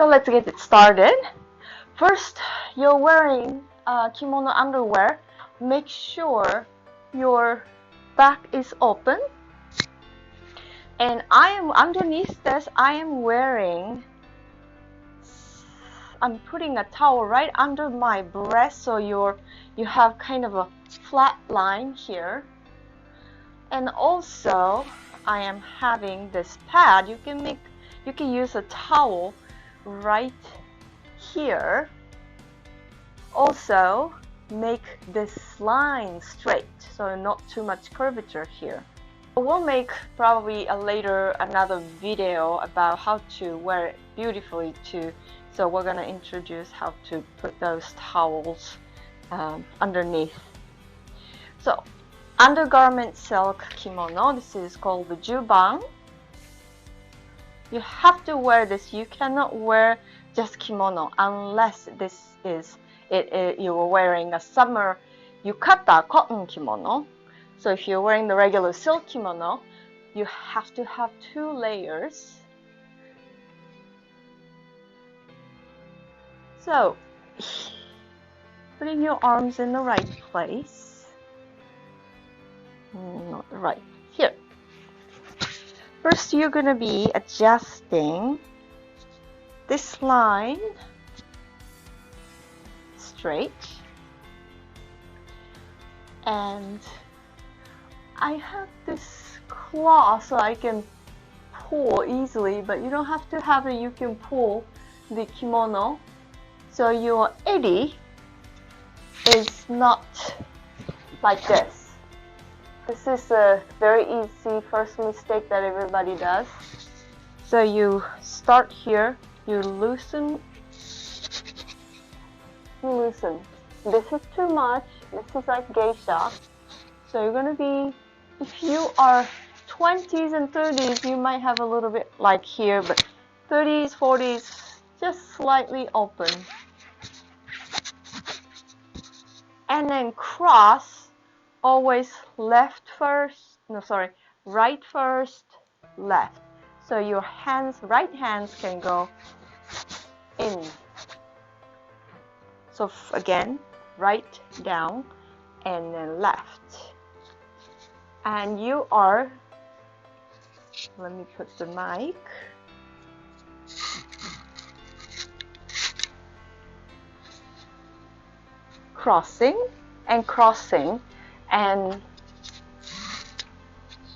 So let's get it started. First, you're wearing kimono underwear. Make sure your back is open. And underneath this, I'm putting a towel right under my breast, so you have kind of a flat line here. And also, I am having this pad. You can use a towel right here. Also, make this line straight, so not too much curvature here. We'll make probably another video about how to wear it beautifully too. So we're gonna introduce how to put those towels underneath. So, undergarment silk kimono. This is called the jubang. You have to wear this. You cannot wear just kimono unless you are wearing a summer yukata cotton kimono. So if you're wearing the regular silk kimono, you have to have 2 layers. So, putting your arms in the right place. Not right here. First, you're going to be adjusting this line straight. And I have this cloth so I can pull easily, but you don't have to have it. You can pull the kimono. So your eri is not like this. This is a very easy first mistake that everybody does. So you start here, you loosen. This is too much. This is like geisha. So you're gonna be, if you are 20s and 30s, you might have a little bit like here, but 30s, 40s, just slightly open. And then cross, always right first, left. So your right hands can go in. So again, right down and then left. And you are, let me put the mic. Crossing, and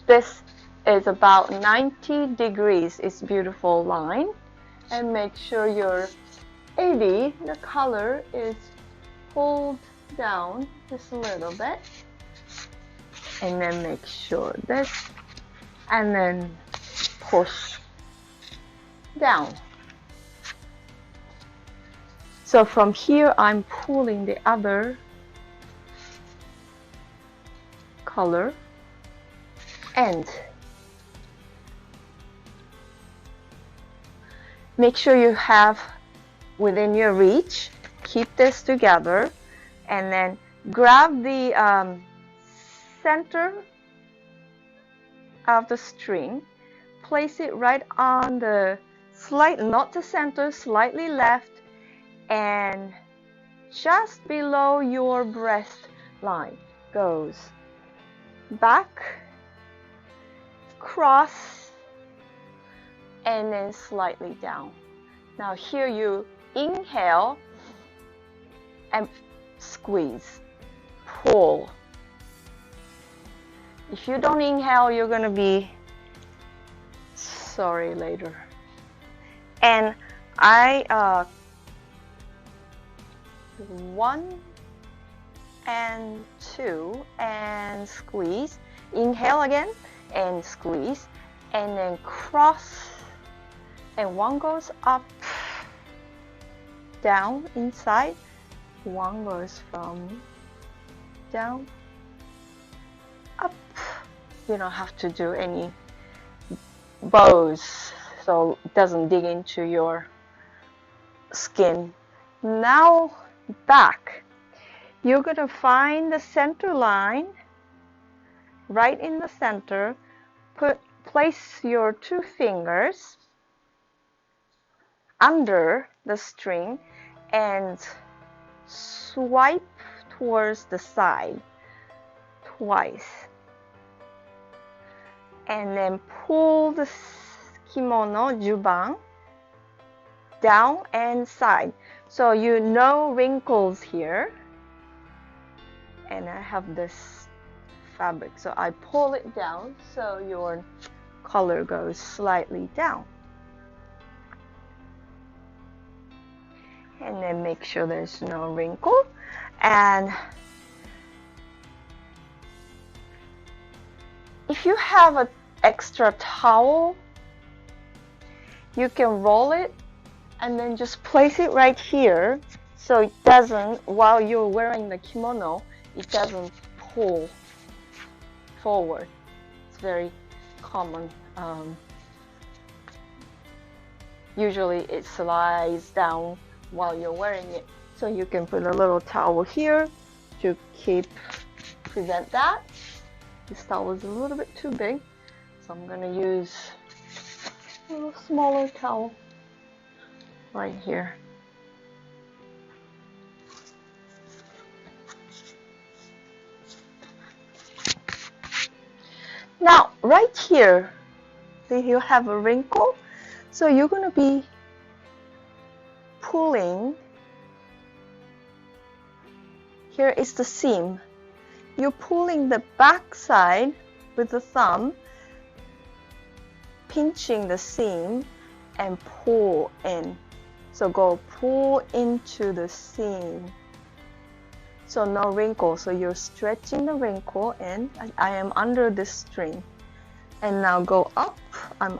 this is about 90 degrees. It's beautiful line. And make sure your eri, the color, is pulled down just a little bit. And then make sure this, and then push down. So from here, I'm pulling the other color, and make sure you have within your reach. Keep this together, and then grab the center of the string, place it right on the not the center, slightly left, and just below your breast line. Goes back, cross, and then slightly down. Now here you inhale and squeeze, pull. If you don't inhale, you're gonna be sorry later. And I 1 and 2 and squeeze. Inhale again and squeeze, and then cross, and 1 goes up, down, inside. 1 goes from down, up. You don't have to do any bows, so it doesn't dig into your skin. Now back. You're going to find the center line right in the center. Place your 2 fingers under the string and swipe towards the side twice, and then pull the kimono juban down and side, so no wrinkles here. And I have this fabric, so I pull it down so your color goes slightly down, and then make sure there's no wrinkle. And if you have an extra towel, you can roll it and then just place it right here, so it doesn't, while you're wearing the kimono, it doesn't pull forward. It's very common. Usually it slides down while you're wearing it, so you can put a little towel here to prevent that. This towel is a little bit too big, so I'm gonna use a little smaller towel right here. Now, right here, see, you have a wrinkle, so you're gonna be pulling. Here is the seam. You're pulling the back side with the thumb, pinching the seam, and pull in. So go pull into the seam. So no wrinkle, so you're stretching the wrinkle in. I am under this string. And now go up, I'm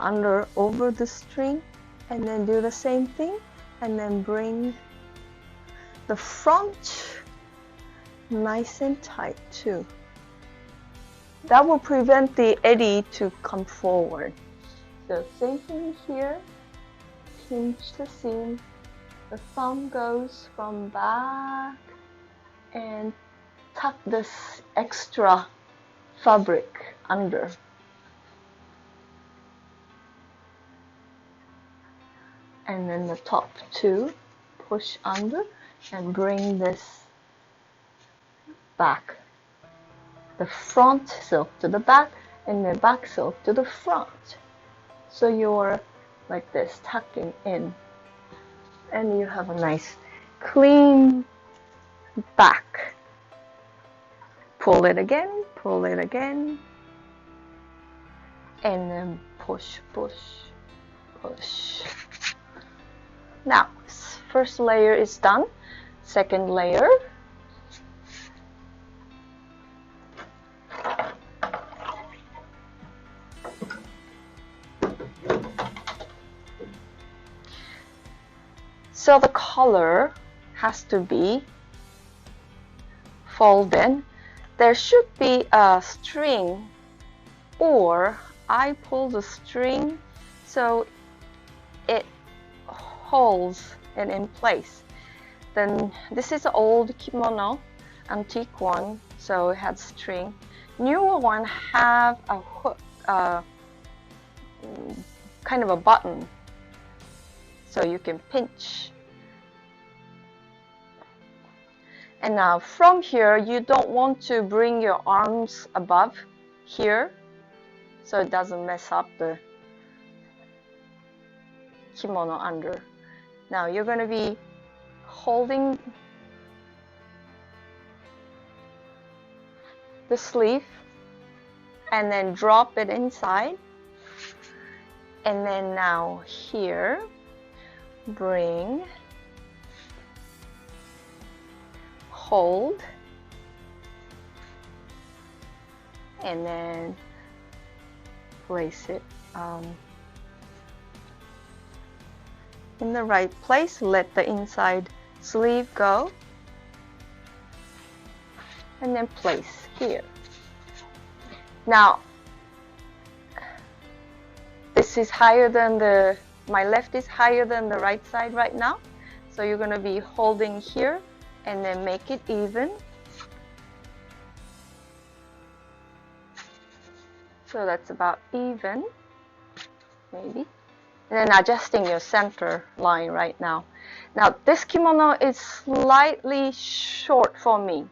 over the string, and then do the same thing, and then bring the front nice and tight too. That will prevent the eddy to come forward. So same thing here, pinch the seam, the thumb goes from back and tuck this extra fabric under. And then the top two, push under and bring this back. The front silk to the back and the back silk to the front. So you're like this, tucking in. And you have a nice clean back. Pull it again, and then push, push, push. Now, first layer is done. Second layer. So the collar has to be folded. There should be a string, or I pull the string so it holds it in place. Then this is an old kimono, antique one, so it had string. Newer one have a hook, kind of a button, so you can pinch. And now from here, you don't want to bring your arms above here, so it doesn't mess up the kimono under. Now you're going to be holding the sleeve and then drop it inside. And then now here, bring, hold, and then place it in the right place. Let the inside sleeve go, and then place here. Now this is higher than my left is higher than the right side right now, so you're going to be holding here and then make it even. So that's about even, maybe. and then adjusting your center line right now. Now this kimono is slightly short for me.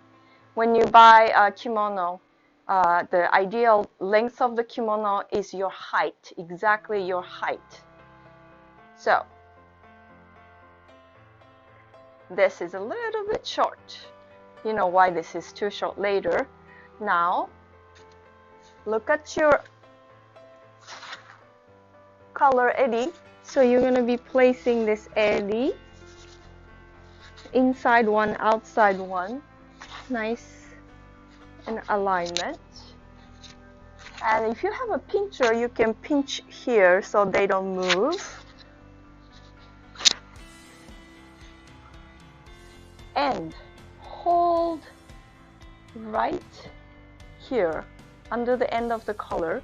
When you buy a kimono, the ideal length of the kimono is your height, exactly your height. So this is a little bit short. You know why this is too short later. Now look at your color eddy. So you're going to be placing this eddy inside one, outside one, nice in alignment. And if you have a pincher, you can pinch here so they don't move. And hold right here under the end of the collar.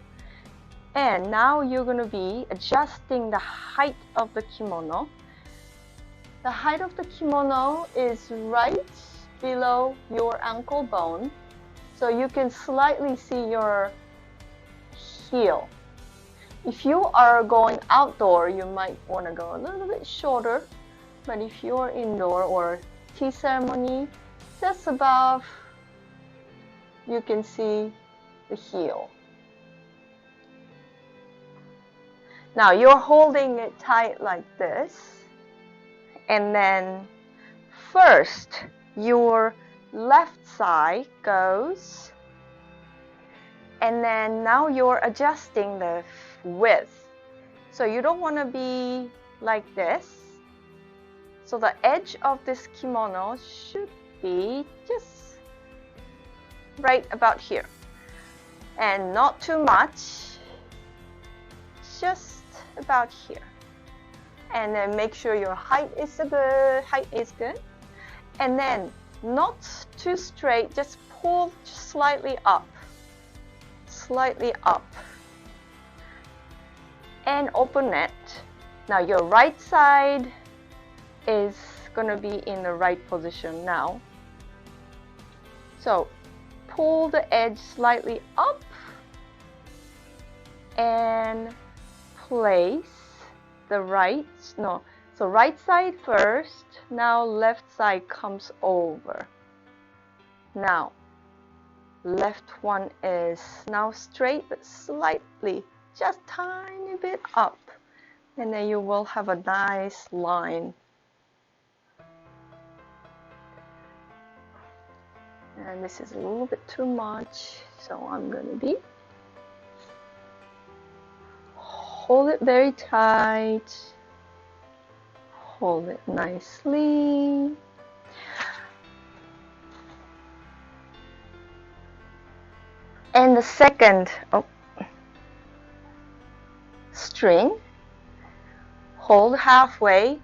And now you're going to be adjusting the height of the kimono. The height of the kimono is right below your ankle bone, so you can slightly see your heel. If you are going outdoor, you might want to go a little bit shorter, but if you're indoor or tea ceremony, just above, you can see the heel. Now you're holding it tight like this, and then first your left side goes, and then now you're adjusting the width. So you don't want to be like this. So the edge of this kimono should be just right about here, and not too much, just about here. And then make sure your height is good, and then not too straight, just pull slightly up, and open it. Now your right side is gonna be in the right position now. So pull the edge slightly up and place the right side first. Now left side comes over. Now left one is now straight but slightly, just tiny bit up, and then you will have a nice line. And this is a little bit too much, so I'm gonna be hold it very tight, hold it nicely. And the second string, hold halfway,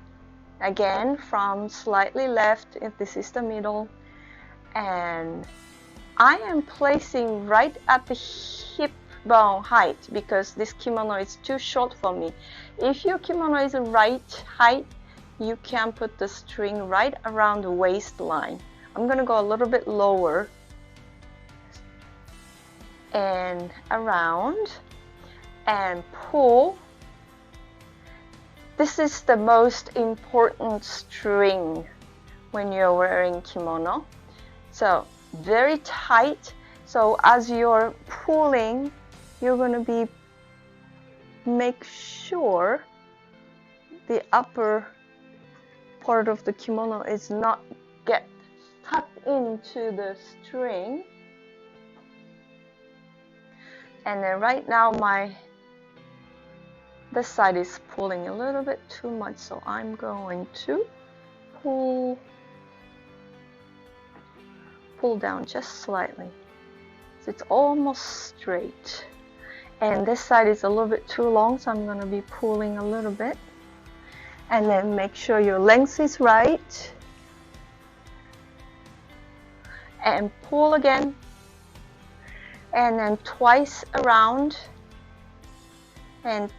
again from slightly left, if this is the middle, and I am placing right at the hip bone height because this kimono is too short for me. If your kimono is the right height, you can put the string right around the waistline. I'm gonna go a little bit lower and around and pull. This is the most important string when you're wearing kimono. So very tight. So as you're pulling, you're going to be make sure the upper part of the kimono is not get tucked into the string. And then right now this side is pulling a little bit too much, so I'm going to pull down just slightly. So it's almost straight. And this side is a little bit too long, so I'm going to be pulling a little bit. And then make sure your length is right. And pull again. And then twice around. And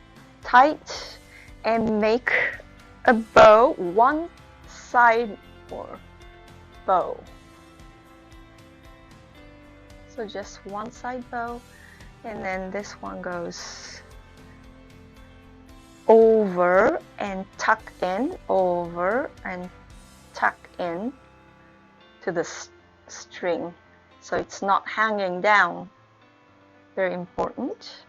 tight. And make a bow, one side or bow. So just one side bow, and then this one goes over over and tuck in, over and tuck in to the string, so it's not hanging down. Very important.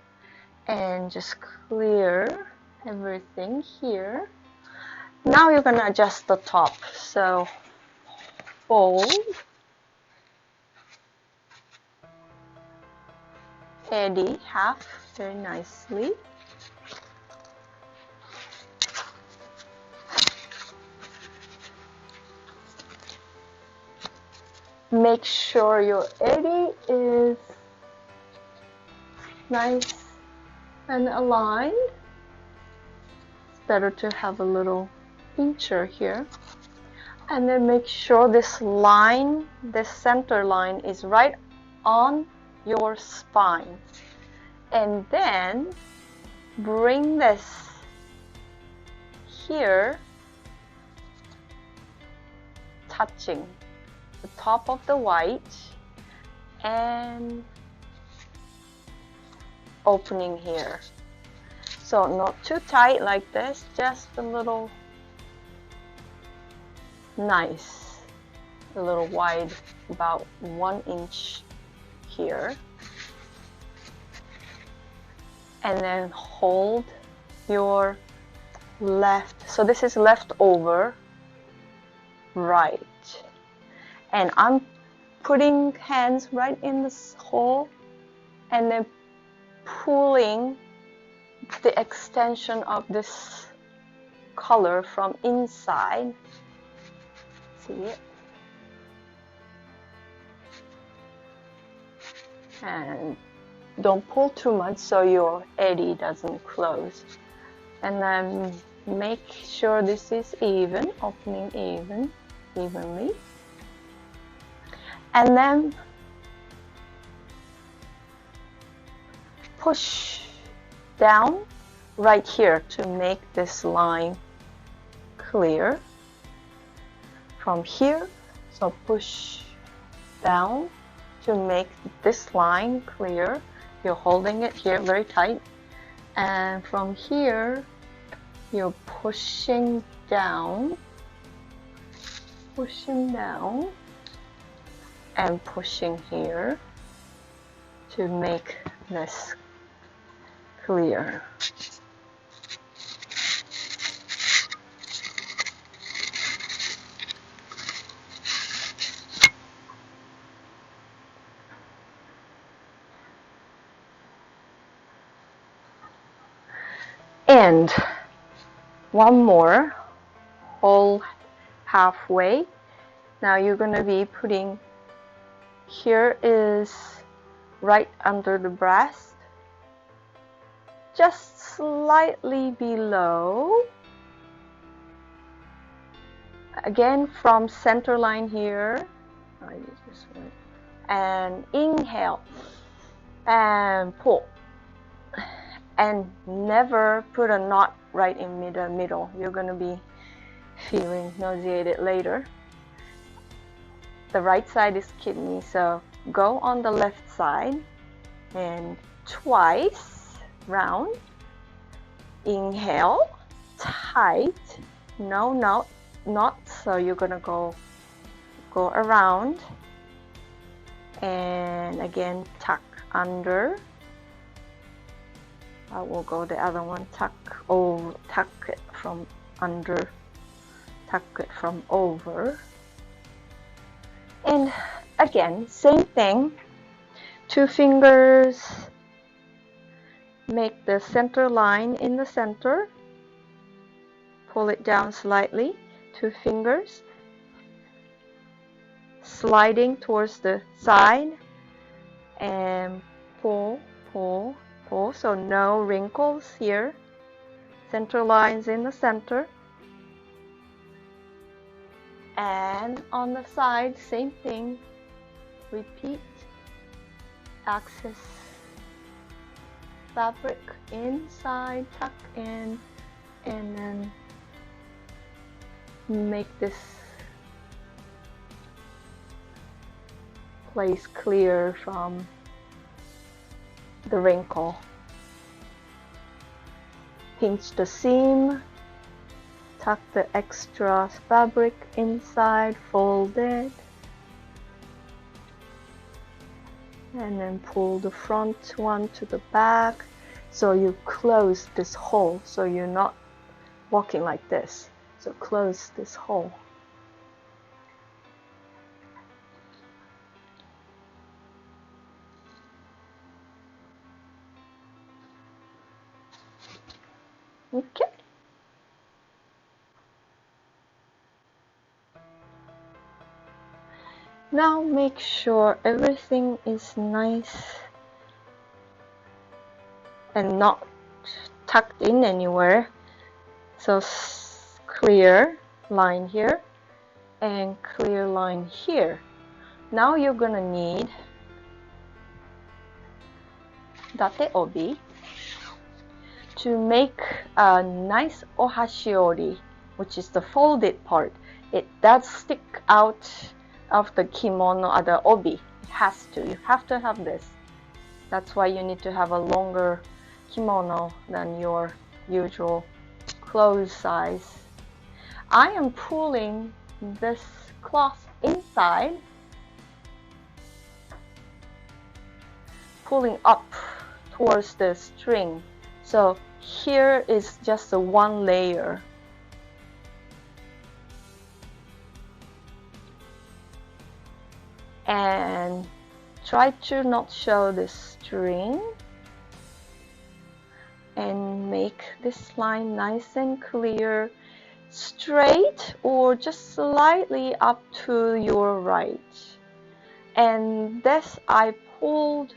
And just clear everything here. Now you're gonna adjust the top. So fold, eddy half very nicely. Make sure your eddy is nice and aligned. It's better to have a little pincher here. And then make sure this line, this center line, is right on your spine. And then bring this here, touching the top of the white and opening here. So not too tight like this, just a little nice, a little wide, about 1 inch here. And then hold your left, so this is left over right. And I'm putting hands right in this hole and then pulling the extension of this color from inside. See it? And don't pull too much so your eddy doesn't close. And then make sure this is even, opening evenly. And then push down right here to make this line clear from here. So push down to make this line clear. You're holding it here very tight, and from here you're pushing down and pushing here to make this clear. And one more, hold halfway. Now you're going to be putting, here is right under the breast, just slightly below. Again, from center line here, I use this one, and inhale and pull. And never put a knot right in the middle. You're going to be feeling nauseated later. The right side is kidney, so go on the left side and twice round. Inhale, tight, no knots, so you're going to go around. And again, tuck under. I will go the other one, tuck it from under, tuck it from over. And again, same thing, 2 fingers, make the center line in the center, pull it down slightly, 2 fingers, sliding towards the side, and pull, so no wrinkles here, center lines in the center. And on the side, same thing, repeat, access fabric inside, tuck in, and then make this place clear from the wrinkle. pinch the seam, tuck the extra fabric inside, fold it, and then pull the front one to the back, so you close this hole, so you're not walking like this. So close this hole. Okay. Now make sure everything is nice and not tucked in anywhere. So clear line here and clear line here. Now you're gonna need Date Obi to make a nice Haori, which is the folded part. It does stick out of the kimono, the obi. It has to. You have to have this. That's why you need to have a longer kimono than your usual clothes size. I am pulling this cloth inside, pulling up towards the string. So here is just a one layer. And try to not show the string, and make this line nice and clear, straight or just slightly up to your right. And this I pulled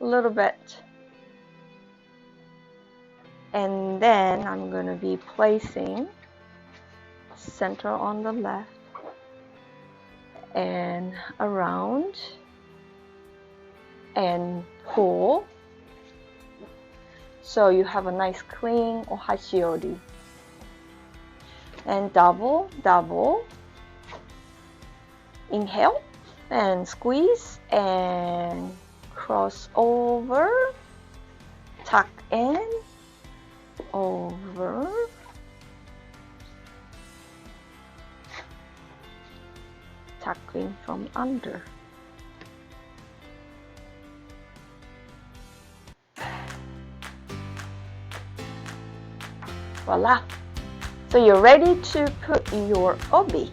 a little bit, and then I'm going to be placing center on the left and around and pull, so you have a nice clean Haori. And double, inhale and squeeze and cross over, tuck in, over, tucking from under. Voila! So you're ready to put your obi.